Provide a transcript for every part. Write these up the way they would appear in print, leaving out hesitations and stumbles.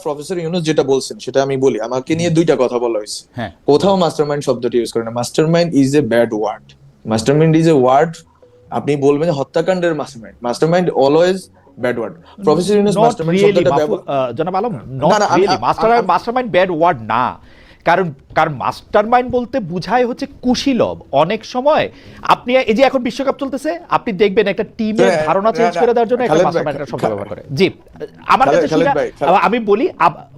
Professor Yunus যেটা বলছেন সেটা আমি বলি, আমাকে নিয়ে দুইটা কথা বলা হয়েছে। হ্যাঁ কোথাও মাস্টারমাইন্ড শব্দটি ইউজ করে না। Mastermind is a bad word. Mastermind is a word, আপনি বলবেন যে হত্যাকাণ্ডের mastermind, mastermind always bad word. Professor Yunus not mastermind really শব্দটা ব্যবহার জনাব আলম, না নট না রিয়েলি মাস্টারমাইন্ড ব্যাড ওয়ার্ড না। কারণ কারণ মাস্টারমাইন্ড বলতে বুঝায় হচ্ছে কুশীলব। অনেক সময় আপনি এই যে এখন বিশ্বকাপ চলতেছে, আপনি দেখবেন একটা টিমের ধারণা চেঞ্জ করে দেওয়ার জন্য একটা মাস্টারমাইন্ড শব্দ ব্যবহার করে। জি, আমার কাছে শুনে আমি বলি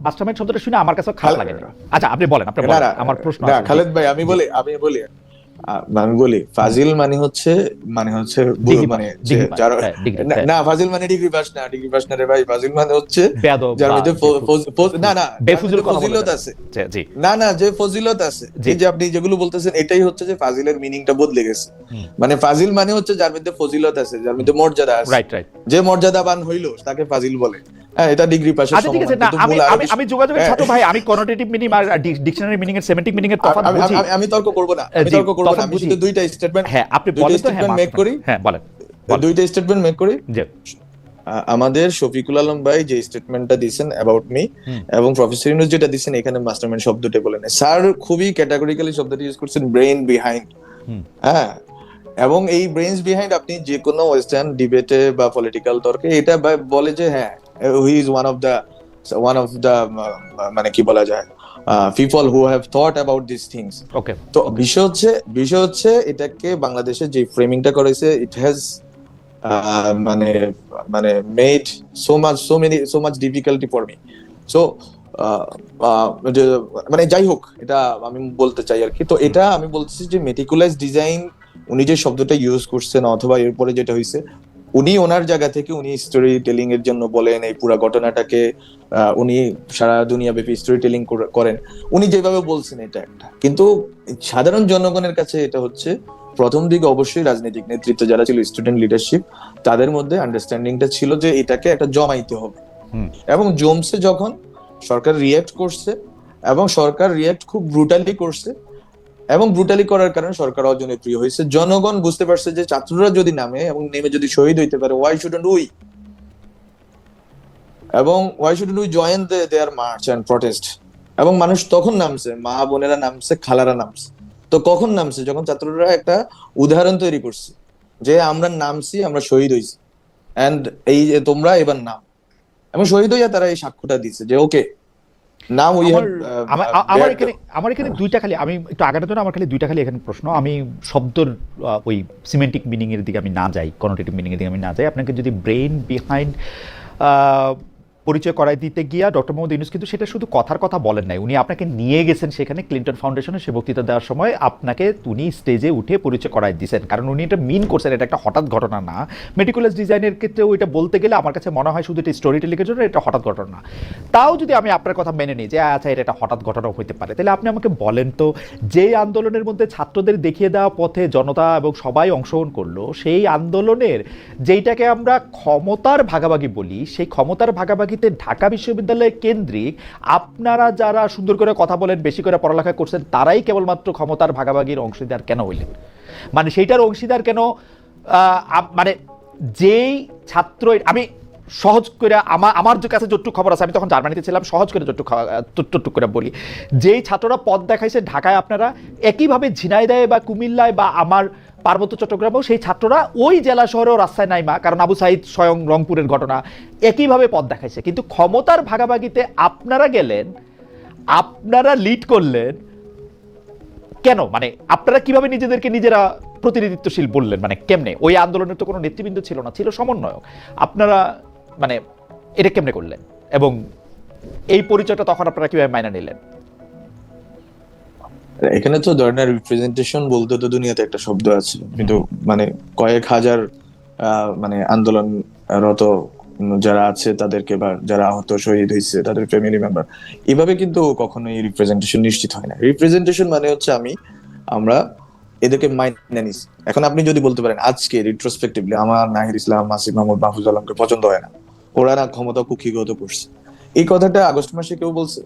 মাস্টারমাইন্ড শব্দটা শুনে আমার কাছে খারাপ লাগে না। আচ্ছা আপনি বলেন, আপনি বলেন, আমার প্রশ্ন আছে। খালেদ ভাই আমি বলি ফাজিল মানে হচ্ছে মানে যারা না, ফাজিল মানে ডিগ্রি পাস না, ডিগ্রি পাস না রে ভাই। ফাজিল মানে হচ্ছে যার মধ্যে ফজিলত আছে, না যে ফজিলত আছে। এই যে আপনি যেগুলো বলতেছেন এটাই হচ্ছে যে ফাজিলের মিনিংটা বদলে গেছে। মানে ফাজিল মানে হচ্ছে যার মধ্যে ফজিলত আছে, যার মধ্যে মর্যাদা আছে, যে মর্যাদাবান হইলো তাকে ফাজিল বলে। হ্যাঁ, এটা ডিগ্রি পাশের সমান। ঠিক আছে, না আমি যোগাযোগের ছাত্র ভাই, আমি কনোটেটিভ মিনিং আর ডিকশনারি মিনিং এর সেমেন্টিক মিনিং এর তফাৎ বুঝি। আমি তর্ক করব না, আমি শুধু দুইটা স্টেটমেন্ট, হ্যাঁ আপনি বলেন তো, হ্যাঁ মেক করি, হ্যাঁ বলেন, দুইটা স্টেটমেন্ট মেক করি। আমাদের শফিকুল আলম ভাই যে স্টেটমেন্টটা দিবেন অ্যাবাউট মি, এবং প্রফেসর ইউনূস যেটা দিবেন, এখানে মাস্টারমাইন্ড শব্দটা বলেন স্যার খুবই ক্যাটাগরিক্যালি শব্দটি ইউজ করছেন, ব্রেইন বিহাইন্ড। হ্যাঁ, এবং এই ব্রেইনস বিহাইন্ড আপনি যে কোনো ওয়েস্টার্ন ডিবেটে বা পলিটিক্যাল তর্কে এটা বলে যে হ্যাঁ he is one of the মানে কি বলা যায় people who have thought about these things. Okay. তো বিষয় হচ্ছে এটাকে বাংলাদেশে যে ফ্রেমিংটা করেছে, it has মানে made so much difficulty for me. So মানে যাই হোক, এটা আমি বলতে চাই আর কি। তো এটা আমি বলতেছি যে মেটিকুলাস ডিজাইন উনি যে শব্দটা ইউজ করছেন, অথবা এরপরে যেটা হয়েছে, উনি ওনার জায়গা থেকে উনি স্টোরি টেলিং এর জন্য বলেন, এই পুরো ঘটনাটাকে উনি সারা দুনিয়া ব্যাপী স্টোরি টেলিং করেন, উনি যেভাবে বলছেন এটা একটা। কিন্তু সাধারণ জনগণের কাছে এটা হচ্ছে প্রথম দিকে অবশ্যই রাজনৈতিক নেতৃত্ব যারা ছিল, স্টুডেন্ট লিডারশিপ, তাদের মধ্যে আন্ডারস্ট্যান্ডিংটা ছিল যে এটাকে একটা জমাইতে হবে। এবং জমছে যখন সরকার রিয়্যাক্ট করছে, এবং সরকার রিয়্যাক্ট খুব ব্রুটালি করছে, এবং ব্রুটালি করার কারণে সরকার অজনপ্রিয় হয়েছে। জনগণ বুঝতে পারছে যে ছাত্ররা যদি নামে এবং নেমে যদি শহীদ হইতে পারে, ওয়াই শুডন্ট উই, এবং why shouldn't we join their march and protest. এবং মানুষ তখন নামছে, মা বোনেরা নামছে, খালারা নামছে। তো কখন নামছে? যখন ছাত্ররা একটা উদাহরণ তৈরি করছে যে আমরা নামছি, আমরা শহীদ হয়েছি, এন্ড এই যে তোমরা এবার নাম, এবং শহীদ হইয়া তারা এই সাক্ষ্যটা দিচ্ছে যে ওকে নাও উই হ্যাভ। আমার এখানে দুইটা খালি, আমি একটু আগানোর জন্য আমার খালি দুইটা খালি এখানে প্রশ্ন। আমি শব্দর ওই সিমেন্টিক মিনিং এর দিকে আমি না যাই, কনোটেটিভ মিনিং এর দিকে আমি না যাই। আপনাকে যদি ব্রেইন বিহাইন্ড পরিচয় করাই দিতে গিয়া ডক্টর মোহাম্মদ ইউনূস কিন্তু সেটা শুধু কথার কথা বলেন নাই, উনি আপনাকে নিয়ে গেছেন সেখানে ক্লিন্টন ফাউন্ডেশনে, সে বক্তৃতা দেওয়ার সময় আপনাকে উনি স্টেজে উঠে পরিচয় করাই দিয়েছেন। কারণ উনি এটা মিন করছেন, এটা একটা হঠাৎ ঘটনা না। মেটিকুলাস ডিজাইনের ক্ষেত্রেও এটা বলতে গেলে আমার কাছে মনে হয় শুধু এটা স্টোরি টেলিংয়ের জন্য এটা হঠাৎ ঘটনা না। তাও যদি আমি আপনার কথা মেনে নিই যে আচ্ছা এটা একটা হঠাৎ ঘটনা হতে পারে, তাহলে আপনি আমাকে বলেন তো, যে আন্দোলনের মধ্যে ছাত্রদের দেখিয়ে দেওয়া পথে জনতা এবং সবাই অংশগ্রহণ করলো, সেই আন্দোলনের যেইটাকে আমরা ক্ষমতার ভাগাভাগি বলি, সেই ক্ষমতার ভাগাভাগিতে ঢাকা বিশ্ববিদ্যালয় কেন্দ্রিক আপনারা যারা সুন্দর করে কথা বলেন, বেশি করে পড়ালেখা করছেন, তারাই কেবলমাত্র ক্ষমতার ভাগাভাগির অংশীদার কেন হইলেন? মানে সেইটার অংশীদার কেন? মানে যেই ছাত্র, আমি সহজ করে আমার যে কাছে যতটুকু খবর আছে, আমি তখন জার্মানিতে ছিলাম, সহজ করে যতটুকু করে বলি, যেই ছাত্ররা পথ দেখাইছে ঢাকায়, আপনারা একইভাবে ঝিনাইদহে বা কুমিল্লায় বা আমার পার্বত্য চট্টগ্রামেও সেই ছাত্ররা ওই জেলা শহরেও রাস্তায় নাইমা, কারণ আবু সাইদ স্বয়ং রংপুরের ঘটনা, একইভাবে পথ দেখাইছে। কিন্তু ক্ষমতার ভাগাভাগিতে আপনারা গেলেন, আপনারা লিড করলেন কেন? মানে আপনারা কিভাবে নিজেদেরকে নিজেরা প্রতিনিধিত্বশীল বললেন? মানে কেমনে? ওই আন্দোলনের তো কোনো নেতৃবৃন্দ ছিল না, ছিল সমন্বয়ক। আপনারা মানে এটা কেমনে করলেন, এবং এই পরিচয়টা তখন আপনারা কিভাবে মাইনা নিলেন? এখানে তো ধরনের রিপ্রেজেন্টেশন বলতে তো দুনিয়াতে একটা শব্দ আছে, কিন্তু মানে কয়েক হাজার মানে আন্দোলনরত যারা আছে তাদেরকে, বা যারা আহত শহীদ হয়েছে তাদের ফ্যামিলি মেম্বার, এভাবে কিন্তু কখনোই রিপ্রেজেন্টেশন নিশ্চিত হয় না। রিপ্রেজেন্টেশন মানে হচ্ছে আমরা এদেরকে মাইনে নিছি। এখন আপনি যদি বলতে পারেন আজকে রিট্রোস্পেক্টিভলি আমার নাহিদ ইসলাম, আসিফ মাহমুদ, মাহফুজ আলমকে পছন্দ হয় না, ওরা না ক্ষমতা কুক্ষিগত করছে, এই কথাটা আগস্ট মাসে কেউ বলছে?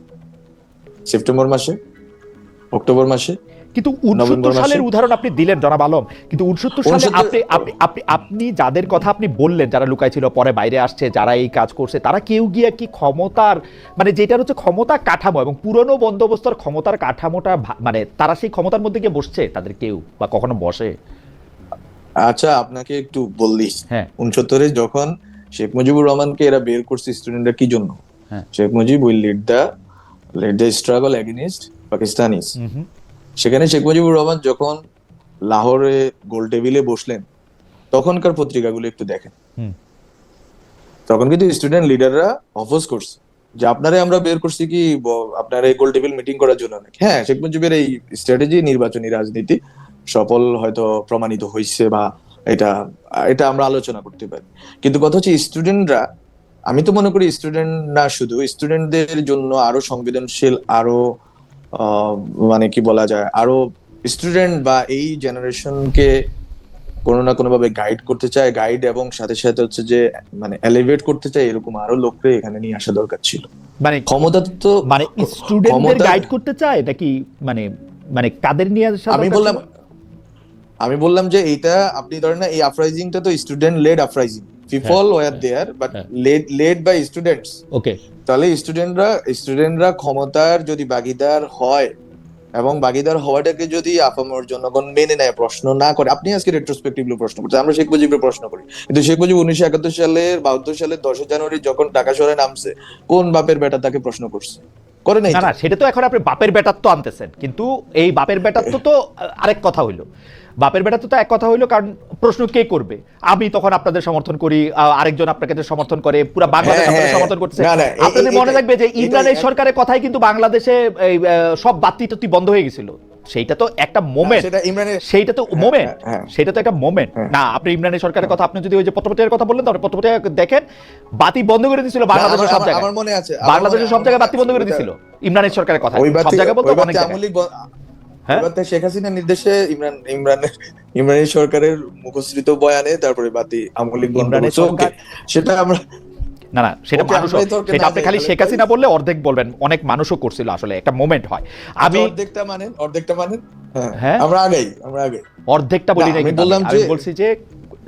সেপ্টেম্বর মাসে? অক্টোবর মাসে? কিন্তু নভেম্বর 69 সালের মাসে। উদাহরণ আপনি দিলেন জনাব আলম, কিন্তু 69 সালে 69 আপনি যাদের কথা আপনি বললেন, যারা লুকাই ছিল পরে বাইরে আসছে, যারা এই কাজ করছে, তারা কেউ গিয়ে কি ক্ষমতার মানে যেটা হচ্ছে ক্ষমতা কাঠামো এবং পুরনো বন্দোবস্তর ক্ষমতার কাঠামোটা মানে তারা সেই ক্ষমতার মধ্যে গিয়ে বসছে তাদের কেউ বা কখনো বসে? আচ্ছা, আপনাকে একটু বললি, হ্যাঁ 69-এ যখন শেখ মুজিবুর রহমানকে এরা বের করছে স্টুডেন্টরা কি জন্য, হ্যাঁ Sheikh Mujib will lead the struggle against Pakistanis. হুম সেখানে শেখ মুজিবুর রহমান যখন লাহোরে গোল টেবিলে বসলেন, তখনকার পত্রিকাগুলো একটু দেখেন, হুম তখন কিন্তু স্টুডেন্ট লিডাররা অপোজ করছে যে আপনারে আমরা বের করছি কি আপনার এই গোল টেবিল মিটিং করার জন্য নাকি। হ্যাঁ, শেখ মুজিবের এই স্ট্র্যাটেজি নির্বাচনী রাজনীতি সফল হয়তো প্রমাণিত হয়েছে, বা এটা এটা আমরা আলোচনা করতে পারি। কিন্তু কথা হচ্ছে স্টুডেন্টরা, আমি তো মনে করি স্টুডেন্ট না, শুধু স্টুডেন্টদের জন্য আরো সংবেদনশীল, আরো মানে কি বলা যায়, আরো স্টুডেন্ট বা এই জেনারেশনকে কোনো না কোনো ভাবে গাইড করতে চায়, গাইড এবং সাথে সাথে হচ্ছে যে মানে এলিভেট করতে চায়, এরকম আরো লোককে এখানে নিয়ে আসা দরকার ছিল। মানে ক্ষমতা তো মানে স্টুডেন্টদের ক্ষমতা, গাইড করতে চায় নাকি মানে মানে কাদের নিয়ে আসা আমি দরকার বললাম ছিল? আমি বললাম যে এইটা আপনি ধরেন না, এই আফরাইজিংটা তো student led uprising, people were there but led by students. Okay তাহলে স্টুডেন্টরা ক্ষমতার যদি ভাগীদার হয় এবং ভাগীদার হওয়াটাকে যদি আপামর জনগণ মেনে নেয়, প্রশ্ন না করে, আপনি আজকে রেট্রোস্পেক্টিভলি প্রশ্ন করছেন, আমরা শেখ মুজিবের প্রশ্ন করি, কিন্তু শেখ মুজিব 1971 সালের 72 সালের 10 জানুয়ারি যখন ঢাকা শহরে নামছে, কোন বাপের বেটা তাকে প্রশ্ন করছে? করে নাই না তো। না, সেটা তো এখন আপনি বাপের বেটার তো আনতেছেন, কিন্তু এই বাপের বেটার তো আরেক কথা হইলো। বাপের বেটা তো এক কথা হইলো, কারণ প্রশ্ন কে করবে? আমি তখন আপনাদের সমর্থন করি, আরেকজন আপনাকে সমর্থন করে, পুরো বাংলাদেশ হ্যাঁ, আপনাদের হ্যাঁ, সমর্থন করতেছে। না, না, আপনাদের মনে থাকবে যে ইমরানের সরকারের কথাই কিন্তু বাংলাদেশে এই, সব বাতি টাতি বন্ধ হয়ে গেছিল। সেইটা তো একটা মোমেন্ট, সেটা ইমরানের, সেইটা তো মোমেন্ট, হ্যাঁ। সেটা তো একটা মোমেন্ট হ্যাঁ। না। আপনি ইমরানের সরকারের কথা, আপনি যদি ওই যে পত্রপত্রিকার কথা বললেন, তাহলে পত্রপত্রিকা দেখেন, বাতি বন্ধ করে দিয়েছিল বাংলাদেশের সব জায়গায়। আমার মনে আছে, বাংলাদেশের সব জায়গায় বাতি বন্ধ করে দিয়েছিল ইমরানের সরকারের কথা, ওই সব বাতি, জায়গায় বলতো ওই বাতি অনেক জায়গায়। আওয়ামী লীগ হ্যাঁ এবার শেখ হাসিনার নির্দেশে ইমরানের সরকারের মুখশ্রিত বয়ানে তারপরে বাতি আওয়ামী লীগ বন্ধ ইমরানের করছে। সরকার, ওকে, সেটা আমরা, না না, সেটা ওকে, মানুষও, আমরা এই তর্কে সেটা না আপনি যাই খালি তাহলে। শেখ হাসিনা বললে অর্ধেক বলবেন, অনেক মানুষও করছিল, আসলে একটা মোমেন্ট হয়। আমি অর্ধেকটা মানেন, হ্যাঁ, হ্যাঁ আমরা আগেই অর্ধেকটা বলি না, নাই, আমি কিন্তু বললাম আমি যে- বলছি যে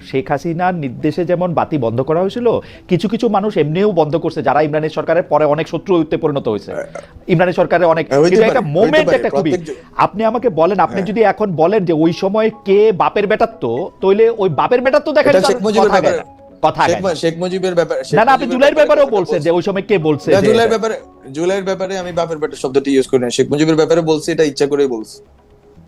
শেখ হাসিনার নির্দেশে যেমন বাতি বন্ধ করা হয়েছিল, কিছু কিছু মানুষ এমনিও বন্ধ করছে, যারা ইমরানের সরকারের পরে অনেক শত্রুতে পরিণত হয়েছে। ইমরানের সরকারের অনেক, হইতে কিন্তু পারে, একটা হইতে মোমেন্ট, পারে, একটা খুবই, প্রত্যেক আপনি আমাকে বলেন, আপনি হ্যাঁ। যদি এখন বলেন যে ওই সময় কে বাপের বেটার, তো তইলে ওই বাপের বেটার তো দেখা এটা যেত শেখ মুজিবের কথা আগে ব্যাপারে, না, কথা আগে না। শেখ মুজিবের ব্যাপারে, না না, আপনি জুলাইয়ের ব্যাপারেও বলছেন যে ওই সময় কে বলছে না, যে জুলাইয়ের ব্যাপারে আমি বাপের বেটা শব্দটি ইউজ করি না, শেখ মুজিবের ব্যাপারে বলছি, এটা ইচ্ছা করে বলছি।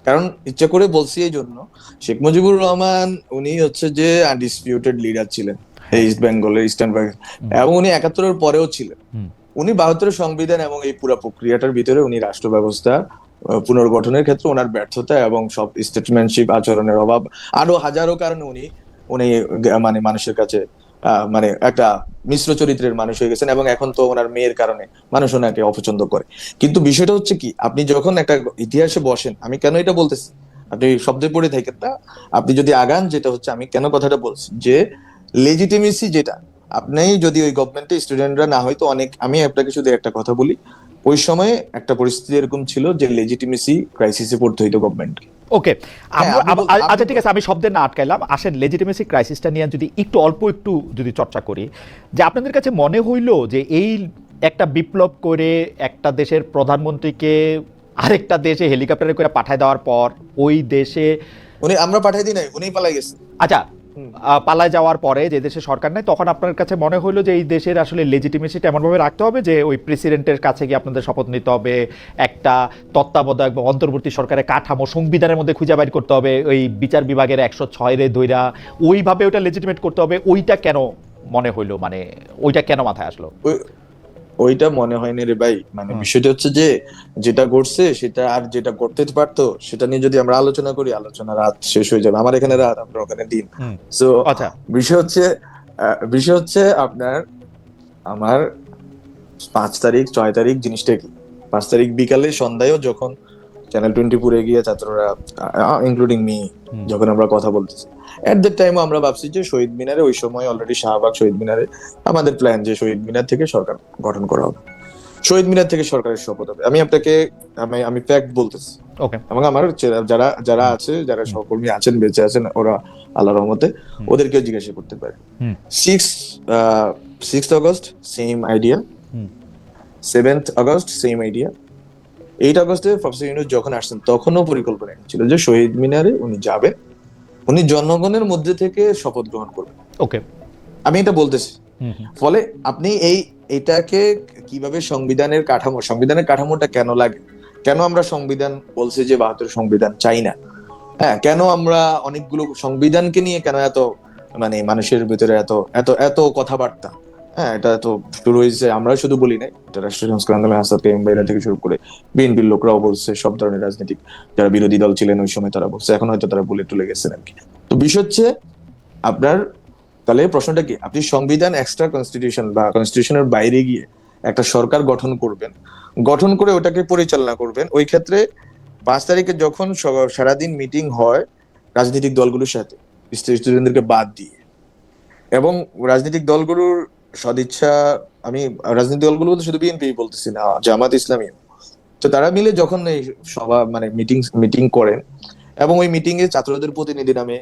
কারণ ইচ্ছা করে বলছি এই জন্য, শেখ মুজিবুর রহমান উনি হচ্ছে যে আনডিসপিউটেড লিডার ছিলেন এই ইস্ট বেঙ্গলের, ইস্টার্ন বেঙ্গল, এবং উনি 71-এর পরেও ছিলেন। উনি 72-এর সংবিধান এবং এই পুরো প্রক্রিয়াটার ভিতরে উনি রাষ্ট্র ব্যবস্থা পুনর্গঠনের ক্ষেত্রে ওনার ব্যর্থতা এবং সব স্টেটসম্যানশিপ আচরণের অভাব, আরো হাজারো কারণে উনি উনি মানে মানুষের কাছে মানে একটা মিশ্র চরিত্রের মানুষ হয়ে গেছেন, এবং এখন তো ওনার মেয়ের কারণে মানুষ ওনাকে অপছন্দ করে। কিন্তু বিষয়টা হচ্ছে কি, আপনি যখন একটা ইতিহাসে বসেন, আমি কেন এটা বলতেছি, আপনি শব্দে পড়ে থাকেন না, আপনি যদি আগান, যেটা হচ্ছে আমি কেন কথাটা বলছি, যে লেজিটিমেসি যেটা, আপনি যদি ওই গভর্নমেন্টে স্টুডেন্টরা না হয়তো অনেক, আমি আপনাকে শুধু একটা কথা বলি, ওই সময় একটা পরিস্থিতি এরকম ছিল যে লেজিটিমেসি ক্রাইসিসে পড়তে হইতো গভর্নমেন্টকে। ওকে, হ্যাঁ, আচ্ছা ঠিক আছে, আমি শব্দের না আটকাইলাম, আসেন লেজিটিমেসি ক্রাইসিসটা নিয়ে যদি একটু যদি চর্চা করি, যে আপনাদের কাছে মনে হইলো যে এই একটা বিপ্লব করে একটা দেশের প্রধানমন্ত্রীকে আরেকটা দেশে হেলিকপ্টারে করে পাঠায় দেওয়ার পর ওই দেশে, উনি, আমরা পাঠাই দিই নাই, উনি পালাই গেছে। আচ্ছা পালায় যাওয়ার পরে যে দেশে সরকার নেই, তখন আপনার কাছে মনে হইলো যে এই দেশের আসলে লেজিটিমেসিটা এমনভাবে রাখতে হবে যে ওই প্রেসিডেন্টের কাছে গিয়ে আপনাদের শপথ নিতে হবে, একটা তত্ত্বাবধায়ক বা অন্তর্বর্তী সরকারের কাঠামো সংবিধানের মধ্যে খুঁজে বাইর করতে হবে, ওই বিচার বিভাগের 106 ধইরা ওইভাবে ওটা লেজিটিমেট করতে হবে, ওইটা কেন মনে হইলো, মানে ওইটা কেন মাথায় আসলো? ওইটা মনে হয়নি রে ভাই, মানে বিষয়টা হচ্ছে যে যেটা ঘটছে সেটা, আর যেটা করতে পারতো সেটা নিয়ে যদি আমরা আলোচনা করি, আলোচনা রাত শেষ হয়ে যাবে, আমার এখানে রাত, আপনার ওখানে দিন। সো আচ্ছা, বিষয় হচ্ছে আপনার, আমার 5 তারিখ 6 তারিখ জিনিসটা কি, 5 তারিখ বিকালে সন্ধ্যায়ও যখন চ্যানেল 24 গিয়ে ছাত্ররা, ইনক্লুডিং মি, যখন আমরা কথা বলতেছি, এট দ্যাট টাইমও আমরা ভাবছি যে শহীদ মিনারে, ওই সময় অলরেডি শাহবাগ শহীদ মিনারে আমাদের প্ল্যান যে শহীদ মিনার থেকে সরকার গঠন করা হবে। শহীদ মিনার থেকে সরকারের শপথ হবে। আমি আপনাকে আমি ফ্যাক্ট বলতেছি, ওকে, এবং আমার যারা যারা আছে, যারা সহকর্মী আছেন, বেঁচে আছেন, ওরা আল্লাহর রহমতে ওদেরকেও জিজ্ঞাসা করতে পারে। 6th August same idea, 7th August same idea, 8 আগস্টে প্রফেসর ইউনূস যখন আসছেন তখনও পরিকল্পনা ছিল যে শহীদ মিনারে উনি যাবেন, উনি জনগণের মধ্যে থেকে শপথ গ্রহণ করবেন। ওকে, আমি এটা বলতেছি। ফলে আপনি এটাকে কিভাবে সংবিধানের কাঠামোটা কেন লাগে, কেন আমরা সংবিধান বলছি যে 72 সংবিধান চাই না, হ্যাঁ, কেন আমরা অনেকগুলো সংবিধানকে নিয়ে কেন এত মানে মানুষের ভিতরে এত এত এত কথাবার্তা, হ্যাঁ, এটা তো শুরু হয়েছে, আমরা শুধু বলি নাই, এটা রাষ্ট্রীয় সংস্কার আন্দোলন আসাদ কাইম থেকে শুরু করে বিএনপির লোকরাও বলছে, সব ধরনের রাজনৈতিক যারা বিরোধী দল ছিলেন ওই সময় তারা বলছে, এখন হয়তো তারা বলে টুলে গেছেন আর কি। তো বিষয় হচ্ছে আপনার, তাহলে প্রশ্নটা কি, আপনি সংবিধান এক্সট্রা কনস্টিটিউশন বা কনস্টিটিউশনের বাইরে গিয়ে একটা সরকার গঠন করবেন, গঠন করে ওটাকে পরিচালনা করবেন। ওই ক্ষেত্রে 5 তারিখে যখন সারাদিন মিটিং হয় রাজনৈতিক দলগুলোর সাথে, স্টুডেন্টদেরকে বাদ দিয়ে, এবং রাজনৈতিক দলগুলোর সদিচ্ছা, আমি রাজনৈতিক দলগুলো বলতে শুধু বিএনপি বলতেছি না, জামাত ইসলামী, তো তারা মিলে যখন এই সভা মানে মিটিং করেন, এবং ওই মিটিং এ ছাত্রদের প্রতিনিধি নামে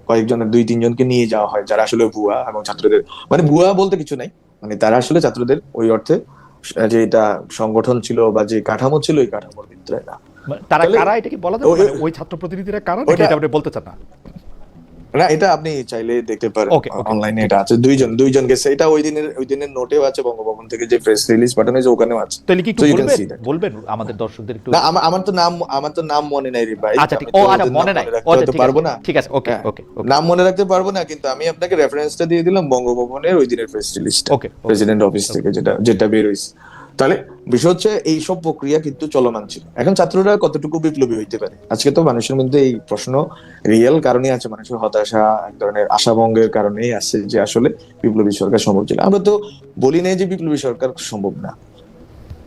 কয়েকজনের 2-3 জনকে নিয়ে যাওয়া হয়, যারা আসলে ভুয়া, এবং ছাত্রদের মানে ভুয়া বলতে কিছু নাই, মানে তারা আসলে ছাত্রদের ওই অর্থে যে এটা সংগঠন ছিল বা যে কাঠামো ছিল ওই কাঠামোর ভিতরে না। তারা তাহলে কারা, এটা কি বলা যাবে? মানে ওই ছাত্র প্রতিনিধিরা কারা, নাকি এটা আপনি বলতে চান না? না, এটা আপনি চাইলে দেখতে পারেন, ওকে, অনলাইনে এটা আছে, দুইজন গেছে, এটা ওই দিনের নোটেও আছে, বঙ্গভবন থেকে যে প্রেস রিলিজ পাঠানো হয়েছে ওখানেও আছে। তাহলে কি একটু So you can বলবেন see that. বলবেন আমাদের দর্শকদের একটু? না, আমার তো নাম মনে নাই রে ভাই, আচ্ছা, আমি ঠিক, তো আচ্ছা, ওদের মনে নাম নাই, রাখতে আচ্ছা, হয়তো ঠিক পারবো আছে, না, ঠিক আছে, ওকে, হ্যাঁ, ওকে, নাম মনে রাখতে পারবো না, কিন্তু আমি আপনাকে রেফারেন্সটা দিয়ে দিলাম বঙ্গভবনের ওই দিনের প্রেস রিলিজটা, ওকে, প্রেসিডেন্ট অফিস থেকে যেটা বের হয়েছে। তাহলে বিষয় হচ্ছে এইসব প্রক্রিয়া কিন্তু চলমান ছিল। এখন ছাত্ররা কতটুকু বিপ্লবী হইতে পারে, আজকে তো মানুষের মধ্যে এই প্রশ্ন রিয়েল কারণে আছে, মানুষের হতাশা, এক ধরনের আশাভঙ্গের কারণেই আছে যে আসলে বিপ্লবী সরকার সম্ভব ছিল। আমরা তো বলি নাই যে বিপ্লবী সরকার সম্ভব না,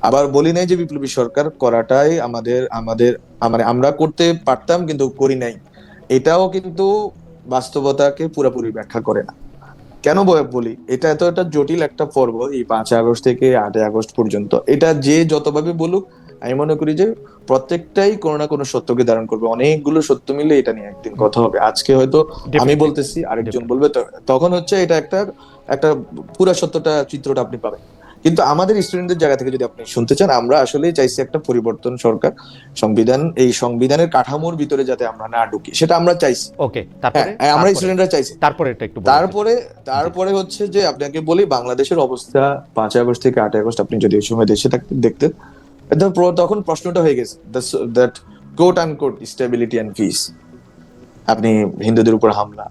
আবার বলি নাই যে বিপ্লবী সরকার করাটাই আমাদের আমাদের মানে আমরা করতে পারতাম কিন্তু করি নাই, এটাও কিন্তু বাস্তবতাকে পুরোপুরি ব্যাখ্যা করে না। কেন বলি, এটা এত একটা জটিল একটা পর্ব, এই 5 আগস্ট থেকে 8 আগস্ট পর্যন্ত, এটা যে যতভাবে বলুক, আমি মনে করি যে প্রত্যেকটাই কোনো না কোনো সত্যকে ধারণ করবে, অনেকগুলো সত্য মিলে এটা নিয়ে একদিন কথা হবে। আজকে হয়তো আমি Definitely, বলতেছি, আরেকজন definitely. বলবে, তখন হচ্ছে এটা একটা একটা পুরা সত্যটা, চিত্রটা আপনি পাবেন। কিন্তু আমাদের স্টুডেন্টদের জায়গা থেকে যদি আপনি শুনতে চান, আমরা আসলে চাইছি একটা পরিবর্তন সরকার, এই সংবিধানের কাঠামোর ভিতরে যাতে আমরা না ঢুকি, সেটা আমরা চাইছি। ওকে, হ্যাঁ, তারপরে আমরা স্টুডেন্টরা চাইছি। তারপরে এটা একটু বলুন। তারপরে হচ্ছে যে আপনাকে বলি, বাংলাদেশের অবস্থা 5 আগস্ট থেকে 8 আগস্ট আপনি যদি এই সময় দেশে দেখতেন, তখন প্রশ্নটা হয়ে গেছে, that coat unquote stability and piece. আপনি হিন্দুদের উপর হামলা,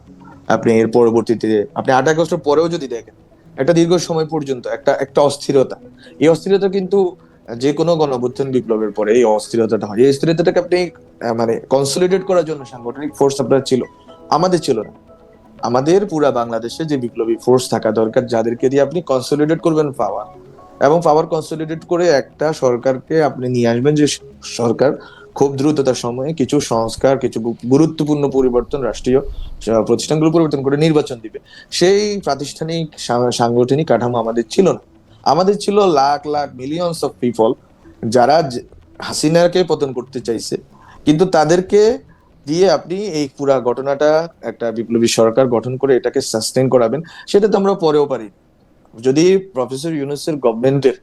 আপনি এর পরবর্তীতে আপনি 8 আগস্টের পরেও যদি দেখেন, একটা দীর্ঘ সময় পর্যন্ত একটা অস্থিরতা, এই অস্থিরতা কিন্তু যে কোনো গণঅভ্যুত্থান বিপ্লবের পরে এই অস্থিরতাটা হয়। এই অস্থিরতাটাকে আপনি মানে কনসলিডেট করার জন্য সাংগঠনিক ফোর্স আপনার ছিল, আমাদের ছিল না। আমাদের পুরা বাংলাদেশে যে বিপ্লবী ফোর্স থাকা দরকার, যাদেরকে দিয়ে আপনি কনসলিডেট করবেন পাওয়ার, এবং পাওয়ার কনসলিডেট করে একটা সরকারকে আপনি নিয়ে আসবেন, যে সরকার খুব দ্রুততার সময়ে কিছু সংস্কার, কিছু গুরুত্বপূর্ণ পরিবর্তন, রাষ্ট্রীয় প্রতিষ্ঠানগুলো পরিবর্তন করে নির্বাচন দিবে। সেই প্রাতিষ্ঠানিক সাংগঠনিক কাঠামো আমাদের ছিল না। আমাদের ছিল lakh lakh millions of people, যারা হাসিনাকে পতন করতে চাইছে, কিন্তু তাদেরকে দিয়ে আপনি এই পুরা ঘটনাটা একটা বিপ্লবী সরকার গঠন করে এটাকে সাস্টেইন করাবেন, সেটা তো আমরা পরেও পারি। যদি প্রফেসর ইউনূসের গভর্নমেন্টের,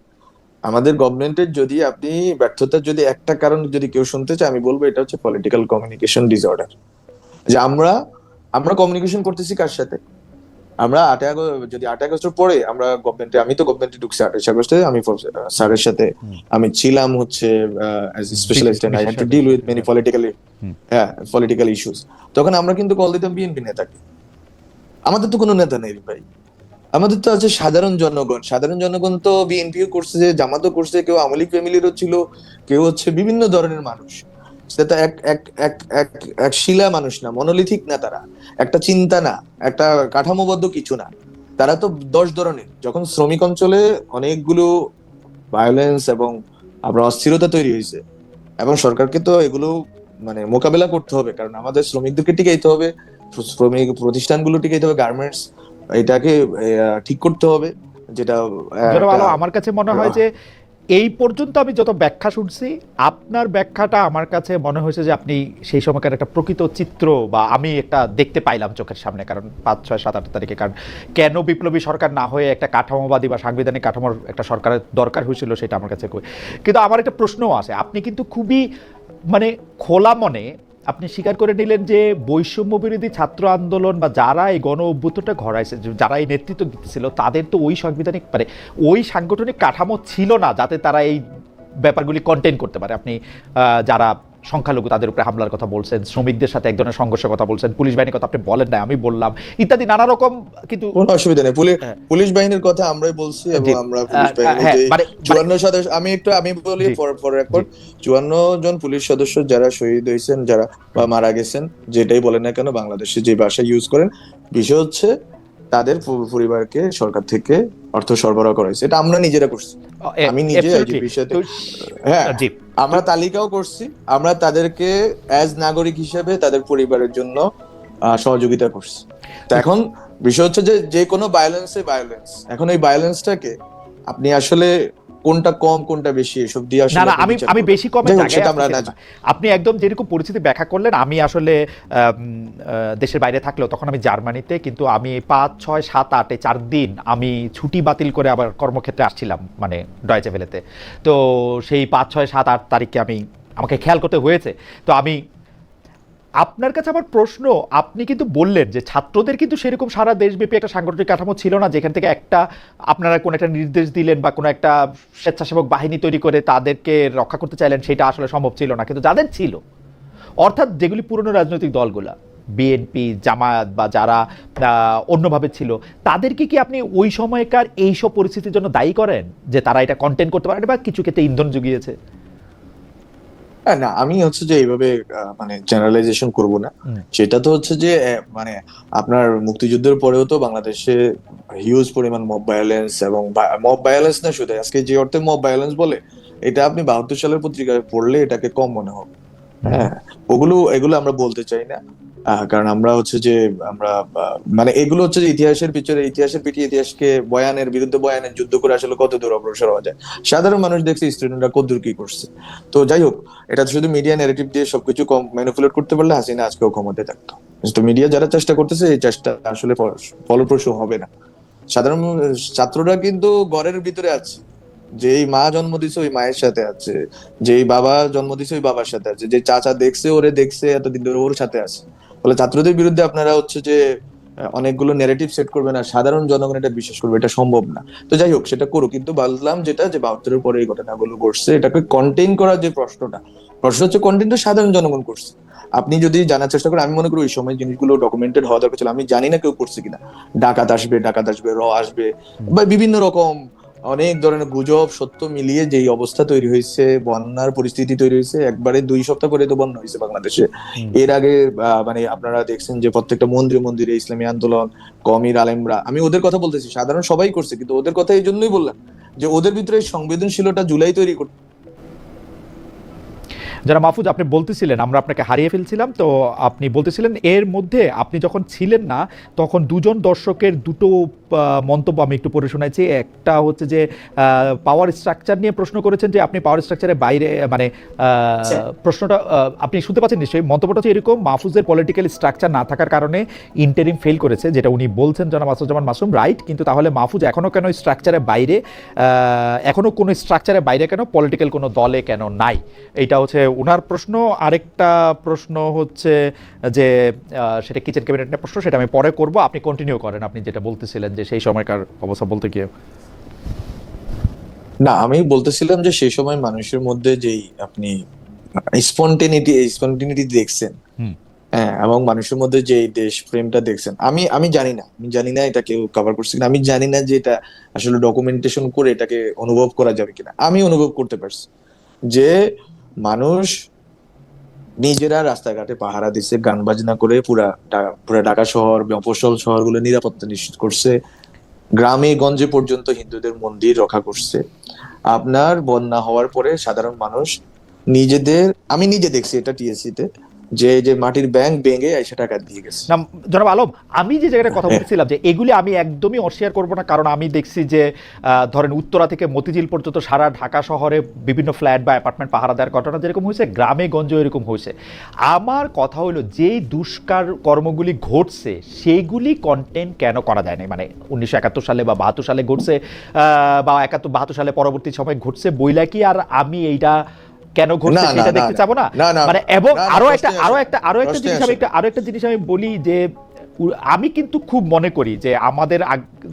আমাদের গভর্নমেন্টের যদি আপনি ব্যর্থতার যদি একটা কারণ যদি কেউ শুনতে চায়, আমি বলবো এটা হচ্ছে পলিটিক্যাল কমিউনিকেশন ডিসঅর্ডার। যে আমরা কমিউনিকেশন করতেছি কার সাথে, আমরা 8 আগস্টের পরে আমরা গভর্নমেন্টে, আমি তো গভর্নমেন্টে ঢুকছি 28 আগস্টে, আমি স্যারের সাথে আমি ছিলাম হচ্ছে as a specialist, and I had to deal with many political issues. তখন আমরা কিন্তু কল দিতাম বিএনপি নেতাকে। আমাদের তো কোনো নেতা নেই ভাই, আমাদের তো আছে সাধারণ জনগণ। সাধারণ জনগণ তো বিএনপিও করছে, জামাতও করছে, কেউ আওয়ামী লীগ ফ্যামিলিরও ছিল, কেউ হচ্ছে বিভিন্ন ধরনের মানুষ। সেটা তো এক এক এক এক এক শিলা মানুষ না, মনোলিথিক না, তারা একটা চিন্তা না, একটা কাঠামোবদ্ধ কিছু না, তারা তো 10 ধরনের। যখন শ্রমিক অঞ্চলে অনেকগুলো ভায়োলেন্স এবং আপনার অস্থিরতা তৈরি হয়েছে, এবং সরকারকে তো এগুলো মানে মোকাবেলা করতে হবে, কারণ আমাদের শ্রমিকদেরকে টিকাইতে হবে, শ্রমিক প্রতিষ্ঠানগুলো টিকাইতে হবে, গার্মেন্টস এটাকে ঠিক করতে হবে, যেটা আমার কাছে মনে হয় যে এই পর্যন্ত আমি যত ব্যাখ্যা শুনছি, আপনার ব্যাখ্যাটা আমার কাছে মনে হয়েছে যে আপনি সেই সময়কার একটা প্রকৃত চিত্র বা আমি একটা দেখতে পাইলাম চোখের সামনে। কারণ 5, 6, 7, 8 তারিখে কারণ কেন বিপ্লবী সরকার না হয়ে একটা কাঠামোবাদী বা সাংবিধানিক কাঠামোর একটা সরকারের দরকার হয়েছিল সেটা আমার কাছে কিন্তু আমার একটা প্রশ্নও আছে। আপনি কিন্তু খুবই মানে খোলা মনে আপনি স্বীকার করে নিলেন যে বৈষম্য বিরোধী ছাত্র আন্দোলন বা যারা এই গণ অভ্যুত্থানটা ঘটাইছে, যারা এই নেতৃত্ব দিতেছিল, তাদের তো ওই সাংবিধানিক মানে ওই সাংগঠনিক কাঠামো ছিল না যাতে তারা এই ব্যাপারগুলি কন্টেইন করতে পারে। আপনি যারা সংখ্যালঘু তাদের উপরে হামলার কথা বলছেন, শ্রমিকদের সাথে এক ধরনের সংঘর্ষের কথা বলছেন, পুলিশ বাহিনীর কথা আপনি বলেন না, আমি বললাম, ইত্যাদি নানা রকম। কিন্তু কোনো অসুবিধা নেই, পুলিশ বাহিনীর কথা আমরাই বলছি এবং আমরা পুলিশ বাহিনীর যে 54 সদস্য, আমি বলি ফর রেকর্ড, 54 জন পুলিশ সদস্য যারা শহীদ হয়েছেন, যারা বা মারা গেছেন, যেটাই বলেন না কেন, বাংলাদেশে যে ভাষা ইউজ করেন, বিষয় হচ্ছে তাদের পরিবারকে সরকার থেকে অর্থ সরবরাহ করা হয়েছে। এটা আমরা নিজেরা করছি, আমি নিজে এই বিষয়তে, হ্যাঁ আমরা তালিকাও করছি, আমরা তাদেরকে অ্যাজ নাগরিক হিসেবে তাদের পরিবারের জন্য সহযোগিতা করছি। তো এখন বিষয় হচ্ছে যে কোনো ভায়োলেন্স, এখন এই ভায়োলেন্সটাকে আপনি আসলে কোনটা কম কোনটা বেশি এসব দিয়ে আসলে না, আমি বেশি কমে জায়গায় আপনি একদম যেরকম পরিস্থিতি ব্যাখ্যা করলেন, আমি আসলে দেশের বাইরে থাকলেও তখন আমি জার্মানিতে, কিন্তু আমি 5, 6, 7, 8 4 দিন আমি ছুটি বাতিল করে আবার কর্মক্ষেত্রে আসছিলাম মানে ডয়েচে ভেলেতে। তো সেই 5, 6, 7, 8 তারিখে আমাকে খেয়াল করতে হয়েছে। তো আমি আপনার কাছে আমার প্রশ্ন, আপনি কিন্তু বললেন যে ছাত্রদের কিন্তু সেরকম সারা দেশব্যাপী একটা সাংগঠনিক কাঠামো ছিল না যেখান থেকে একটা আপনারা কোনো একটা নির্দেশ দিলেন বা কোনো একটা স্বেচ্ছাসেবক বাহিনী তৈরি করে তাদেরকে রক্ষা করতে চাইলেন, সেটা আসলে সম্ভব ছিল না। কিন্তু যাদের ছিল, অর্থাৎ যেগুলি পুরনো রাজনৈতিক দলগুলা, বিএনপি, জামায়াত বা যারা অন্যভাবে ছিল, তাদেরকে কি আপনি ওই সময়কার এইসব পরিস্থিতির জন্য দায়ী করেন যে তারা এটা কন্টেন্ট করতে পারে বা কিছু ক্ষেত্রে ইন্ধন জুগিয়েছে? না, আমি হচ্ছে যে এইভাবে মানে জেনারেলাইজেশন করব না। সেটা তো হচ্ছে যে মানে আপনার মুক্তিযুদ্ধের পরেও তো বাংলাদেশে হিউজ পরিমাণ মব ভায়োলেন্স, এবং মব ভায়োলেন্স না শুধু আজকে যে অর্থে মব ভায়োলেন্স বলে, এটা আপনি 72 সালের পত্রিকায় পড়লে এটাকে কম মনে হবে। হ্যাঁ, এগুলো আমরা বলতে চাই না, কারণ আমরা হচ্ছে যে আমরা মানে এগুলো হচ্ছে যে ইতিহাসের পিছিয়ে ইতিহাসকে বয়ানের বিরুদ্ধে বয়ানের যুদ্ধ করে আসলে কত দূর অগ্রসর হওয়া যায়, সাধারণ মানুষ দেখছে স্টুডেন্টরা কত দূর কি করছে। তো যাই হোক, এটা শুধু মিডিয়া ন্যারেটিভ দিয়ে সবকিছু ম্যানিপুলেট করতে পারলে হাসিনা আজকেও ক্ষমতায় থাকতো। তো মিডিয়া যারা চেষ্টা করতেছে, এই চেষ্টা আসলে ফলপ্রসূ হবে না। সাধারণ ছাত্ররা কিন্তু ঘরের ভিতরে আছে, যেই মা জন্ম দিছে ওই মায়ের সাথে আছে, যেই বাবা জন্ম দিছে ওই বাবার সাথে আছে, যে চাচা দেখছে এতদিন ধরে ওর সাথে আছে। ফলে ছাত্রদের বিরুদ্ধে আপনারা হচ্ছে যে অনেকগুলো ন্যারেটিভ সেট করবেন আর সাধারণ জনগণ এটা বিশ্বাস করবে, এটা সম্ভব না। তো যাই হোক, সেটা করুক, কিন্তু বললাম যেটা যে 72-এর পরে এই ঘটনাগুলো ঘটছে, এটাকে কন্টেইন করার যে প্রশ্ন হচ্ছে কন্টেইন তো সাধারণ জনগণ করছে। আপনি যদি জানার চেষ্টা করেন, আমি মনে করি ওই সময় জিনিসগুলো ডকুমেন্টেড হওয়া দরকার ছিল। আমি জানি না কেউ করছে কিনা, ডাকাত আসবে, আসবে বা বিভিন্ন রকম অনেক ধরনের গুজব সত্য মিলিয়ে যেই অবস্থা তৈরি হয়েছে, বন্যার পরিস্থিতি তৈরি হয়েছে, একবারে 2 সপ্তাহ করে তো বন্যা হয়েছে বাংলাদেশে। এর আগে মানে আপনারা দেখছেন যে প্রত্যেকটা মন্দিরে ইসলামী আন্দোলন, কওমির আলেমরা, আমি ওদের কথা বলতেছি, সাধারণ সবাই করছে, কিন্তু ওদের কথা এই জন্যই বললাম যে ওদের ভিতরে সংবেদনশীলতা জুলাই তৈরি করতে। যারা মাহফুজ, আপনি বলতেছিলেন আমরা আপনাকে হারিয়ে ফেলছিলাম, তো আপনি বলতেছিলেন এর মধ্যে আপনি যখন ছিলেন না তখন দুজন দর্শকের দুটো মন্তব্য আমি একটু পড়ে শোনাইছি। একটা হচ্ছে যে পাওয়ার স্ট্রাকচার নিয়ে প্রশ্ন করেছেন যে আপনি পাওয়ার স্ট্রাকচারের বাইরে, মানে প্রশ্নটা আপনি শুনতে পাচ্ছেন নিশ্চয়ই। মন্তব্যটা হচ্ছে এরকম: মাহফুজের পলিটিক্যাল স্ট্রাকচার না থাকার কারণে ইন্টারিম ফেল করেছে, যেটা উনি বলছেন জনাব আসাদুজ্জামান মাসুম, রাইট। কিন্তু তাহলে মাহফুজ এখনো কেন স্ট্রাকচারের বাইরে, এখনো কোনো স্ট্রাকচারের বাইরে কেন, পলিটিক্যাল কোনো দলে কেন নাই? এইটা হচ্ছে ওনার প্রশ্ন। আরেকটা প্রশ্ন হচ্ছে যে সেটা কিচেন ক্যাবিনেটের প্রশ্ন, সেটা আমি পরে করব, আপনি কন্টিনিউ করেন আপনি যেটা বলতেছিলেন যে সেই সময়কার অবস্থা বলতে গিয়ে। না, আমি বলতেছিলাম যে সেই সময় মানুষের মধ্যে যেই আপনি স্পন্টেনিটি দেখছেন, হ্যাঁ, এবং মানুষের মধ্যে যে দেশ প্রেমটা দেখছেন, আমি জানি না এটা কেউ কভার করছে কিনা, আমি জানি না যে এটা আসলে ডকুমেন্টেশন করে এটাকে অনুভব করা যাবে কিনা। আমি অনুভব করতে পারছি যে মানুষ নিজেরা রাস্তাঘাটে পাহারা দিচ্ছে, গান বাজনা করে পুরা ঢাকা শহর, মফস্বল শহরগুলো নিরাপত্তা নিশ্চিত করছে, গ্রামে গঞ্জে পর্যন্ত হিন্দুদের মন্দির রক্ষা করছে। আপনার বন্যা হওয়ার পরে সাধারণ মানুষ নিজেদের, আমি নিজে দেখছি এটা টিএসসি তে, যে যে মাটির ব্যাংক ভেঙে এসে টাকা দিয়ে গেছে। না জনাব আলম, আমি যে জায়গাটা কথা বলছিলাম যে এগুলি আমি একদমই অস্বীকার করবো না, কারণ আমি দেখছি যে ধরেন উত্তরা থেকে মতিঝিল পর্যন্ত সারা ঢাকা শহরে বিভিন্ন ফ্ল্যাট বা অ্যাপার্টমেন্ট পাহারা দেওয়ার ঘটনা যেরকম হয়েছে, গ্রামে গঞ্জে এরকম হয়েছে। আমার কথা হলো যেই দুষ্কার কর্মগুলি ঘটছে সেইগুলি কন্টেন্ট কেন করা যায় না? মানে 1971 সালে বা 72 সালে ঘটছে, বা 71-72 সালে পরবর্তী সময় ঘটছে বইলা কি আর আমি এইটা কেন ঘটছে সেটা দেখতে চাবো না? মানে এবং আরো একটা জিনিস আমি বলি যে আমি কিন্তু খুব মনে করি যে আমাদের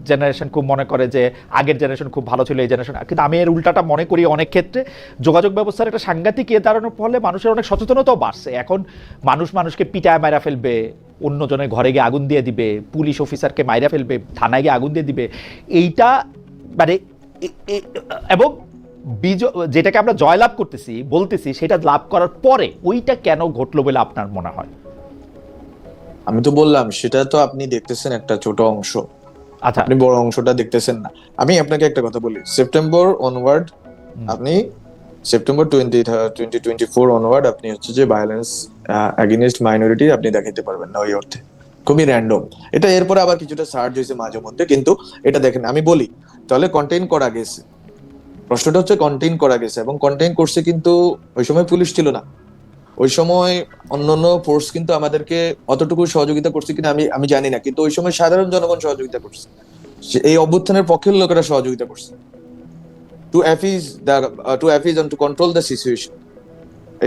জেনারেশন খুব মনে করে যে আগের জেনারেশন খুব ভালো ছিল, এই জেনারেশন, কিন্তু আমি এর উল্টাটা মনে করি। অনেক ক্ষেত্রে যোগাযোগ ব্যবস্থার একটা সাংঘাতিক দাঁড়ানোর ফলে মানুষের অনেক সচেতনতাও বাড়ছে। এখন মানুষকে পিটায় মাইরা ফেলবে, অন্যজনের ঘরে গিয়ে আগুন দিয়ে দিবে, পুলিশ অফিসারকে মাইরা ফেলবে, থানায় গিয়ে আগুন দিয়ে দিবে, এইটা মানে এবং যেটাকে আমরা জয়লাভ করতেছি বলতেছি সেটা লাভ করার পরে ওইটা কেন ঘটলো বলে আপনার মনে হয়? আমি তো বললাম সেটা তো আপনি দেখতেছেন একটা ছোট অংশ, আচ্ছা আপনি বড় অংশটা দেখতেছেন না। আমি আপনাকে একটা কথা বলি, সেপ্টেম্বর অনওয়ার্ড, আপনি সেপ্টেম্বর 2024 অনওয়ার্ড আপনি হচ্ছে যে ভায়োলেন্স এগেইনস্ট মাইনরিটি আপনি দেখাইতে পারবেন না ওই অর্থে। খুবই র্যান্ডম এটা। এরপরে আবার কিছুটা সার্চ হয়েছে মাঝে মধ্যে, কিন্তু এটা দেখেন আমি বলি তাহলে কন্টেইন করা গেছে। প্রশ্নটা হচ্ছে কন্টেইন করা গেছে, এবং কন্টেইন করছে কিন্তু ওই সময় পুলিশ ছিল না, ওই সময় অন্যান্য ফোর্স কিন্তু আমাদেরকে অতটুকু সহযোগিতা করছে কিনা আমি জানি না, কিন্তু ওই সময় সাধারণ জনগণ সহযোগিতা করছে, এই অভ্যুত্থানের পক্ষের লোকেরা সহযোগিতা করছে to appease and to control the situation.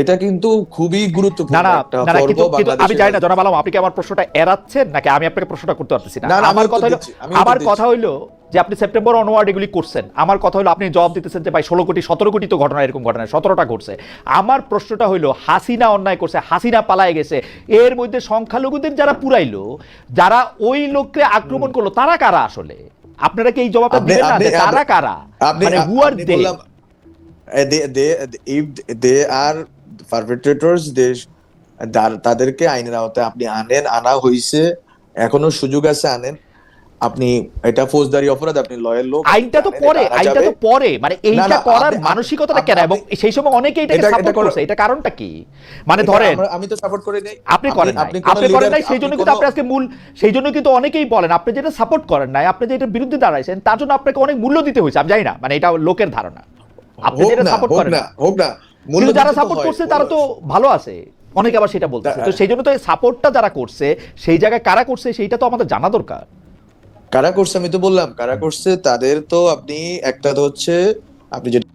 এটা কিন্তু খুবই গুরুত্বপূর্ণ একটা পর্ব বাংলাদেশে। আমি জানি না জনাব আলম আপনি কি আমার প্রশ্নটা এড়াচ্ছেন নাকি আমি আপনাকে প্রশ্নটা করতে পারতেছি না। আমার কথা হইলো যে আপনি সেপ্টেম্বর অনওয়ার্ড এগুলি করছেন, আমার কথা হলো আপনি জবাব দিতেছেন যে ভাই 16 কোটি 17 কোটি তো ঘটনা, এরকম ঘটনা 17টা ঘটছে। আমার প্রশ্নটা হইলো হাসিনা অন্যায় করছে, হাসিনা পালায় গেছে, এর মধ্যে সংখ্যালঘুদের যারা পুরাইলো, যারা ওই লোককে আক্রমণ করলো, তারা কারা আসলে? আপনারা কি এই জবাবটা দিবেন না যে তারা কারা? মানে হু আর দে? they are perpetrators, তাদেরকে আইনের আওতায় আপনি আনা হইছে, এখনো সুযোগ আছে, আনেন। আপনি এটা ফৌজদারি অপরাধ, আপনি লয়ার লোক, আইনটা তো পরে মানে এইটা করার মানসিকতাটা কেন? এবং সেই সময় অনেকে এটাকে সাপোর্ট করছে, এটা কারণটা কি? মানে ধরেন আমি তো সাপোর্ট করি নাই, আপনি করেন নাই, সেই জন্য কিন্তু আপনি আজকে সেই জন্য কিন্তু অনেকেই বলেন আপনি যেটা সাপোর্ট করেন নাই, আপনি যেটা বিরুদ্ধে দাঁড়াইছেন তার জন্য আপনাকে অনেক মূল্য দিতে হয়েছে। আমি জানি না, মানে এটা লোকের ধারণা, আপনি যেটা সাপোর্ট করেন না হোক না, কিন্তু যারা সাপোর্ট করছে তারা তো ভালো আছে, অনেকে আবার সেটা বলতেছে। তো সেই জন্য তো সাপোর্টটা যারা করছে সেই জায়গায় কারা করছে সেইটা তো আমাদের জানা দরকার। কারা করছে আমি তো বললাম কারা করছে, তাদের তো আপনি একটা তো হচ্ছে আপনি যেটা